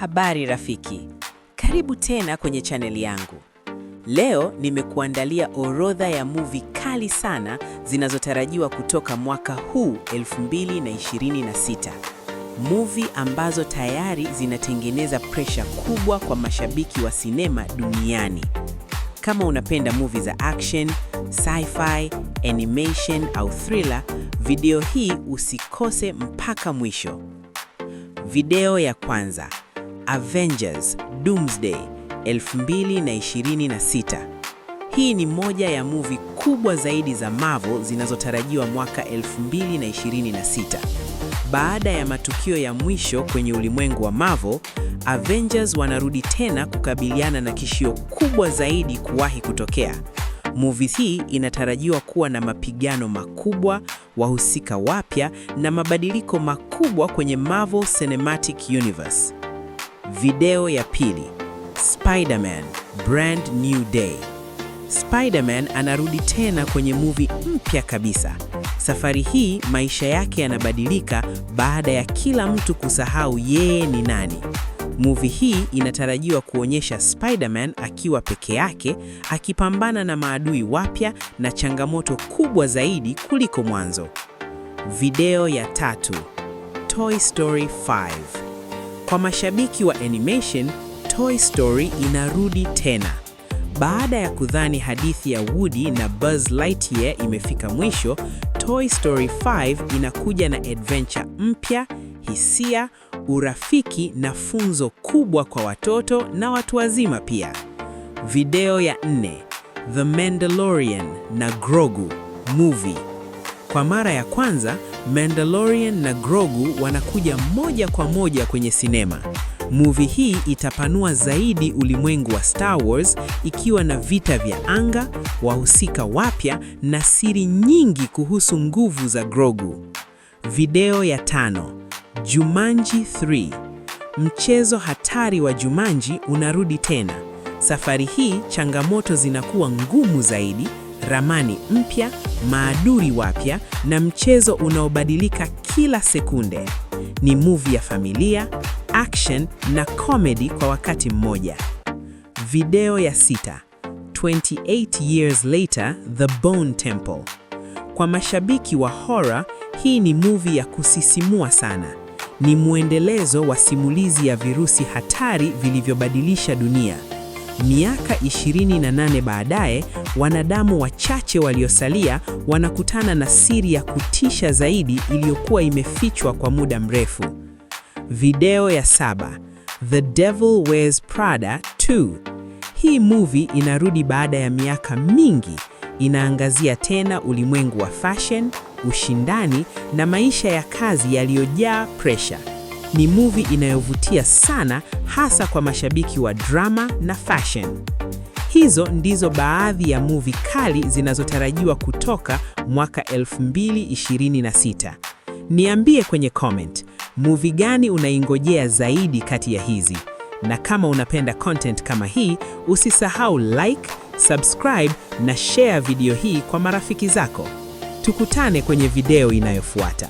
Habari rafiki, karibu tena kwenye chaneli yangu. Leo nimekuandalia orodha ya movie kali sana zinazotarajiwa kutoka mwaka huu 2026. Movie ambazo tayari zinatengeneza pressure kubwa kwa mashabiki wa sinema duniani. Kama unapenda movie za action, sci-fi, animation au thriller, video hii usikose mpaka mwisho. Video ya kwanza, Avengers Doomsday 2026. Hii ni moja ya movie kubwa zaidi za Marvel zinazotarajiwa mwaka 2026. Baada ya matukio ya mwisho kwenye ulimwengu wa Marvel, Avengers wanarudi tena kukabiliana na tishio kubwa zaidi kuwahi kutokea. Movie hii inatarajiwa kuwa na mapigano makubwa, wahusika wapya na mabadiliko makubwa kwenye Marvel Cinematic Universe. Video ya pili, Spider-Man Brand New Day. Spider-Man anarudi tena kwenye movie mpya kabisa. Safari hii maisha yake yanabadilika baada ya kila mtu kusahau yeye ni nani. Movie hii inatarajiwa kuonyesha Spider-Man akiwa peke yake, akipambana na maadui wapya na changamoto kubwa zaidi kuliko mwanzo. Video ya tatu, Toy Story 5. Kwa mashabiki wa animation, Toy Story inarudi tena. Baada ya kudhani hadithi ya Woody na Buzz Lightyear imefika mwisho, Toy Story 5 inakuja na adventure mpya, hisia, urafiki na funzo kubwa kwa watoto na watu wazima pia. Video ya 4, The Mandalorian na Grogu movie. Kwa mara ya kwanza, Mandalorian na Grogu wanakuja moja kwa moja kwenye sinema. Movie hii itapanua zaidi ulimwengu wa Star Wars, ikiwa na vita vya anga, wahusika wapya na siri nyingi kuhusu nguvu za Grogu. Video ya 5, Jumanji 3. Mchezo hatari wa Jumanji unarudi tena. Safari hii changamoto zinakuwa ngumu zaidi, ramani mpya, maadui wapya na mchezo unaobadilika kila sekunde. Ni movie ya familia, action na comedy kwa wakati mmoja. Video ya 6, 28 Years Later, The Bone Temple. Kwa mashabiki wa horror, hii ni movie ya kusisimua sana. Ni muendelezo wa simulizi ya virusi hatari vilivyobadilisha dunia. Miaka 28 baadaye, wanadamu wachache waliosalia wanakutana na siri ya kutisha zaidi iliyokuwa imefichwa kwa muda mrefu. Video ya 7, The Devil Wears Prada 2. Hii movie inarudi baada ya miaka mingi. Inaangazia tena ulimwengu wa fashion, ushindani na maisha ya kazi yaliyojaa pressure. Ni movie inayovutia sana, hasa kwa mashabiki wa drama na fashion. Hizo ndizo baadhi ya movie kali zinazotarajiwa kutoka mwaka 2026. Niambie kwenye comment, movie gani unaingojea zaidi kati ya hizi? Na kama unapenda content kama hii, usisahau like, subscribe na share video hii kwa marafiki zako. Tukutane kwenye video inayofuata.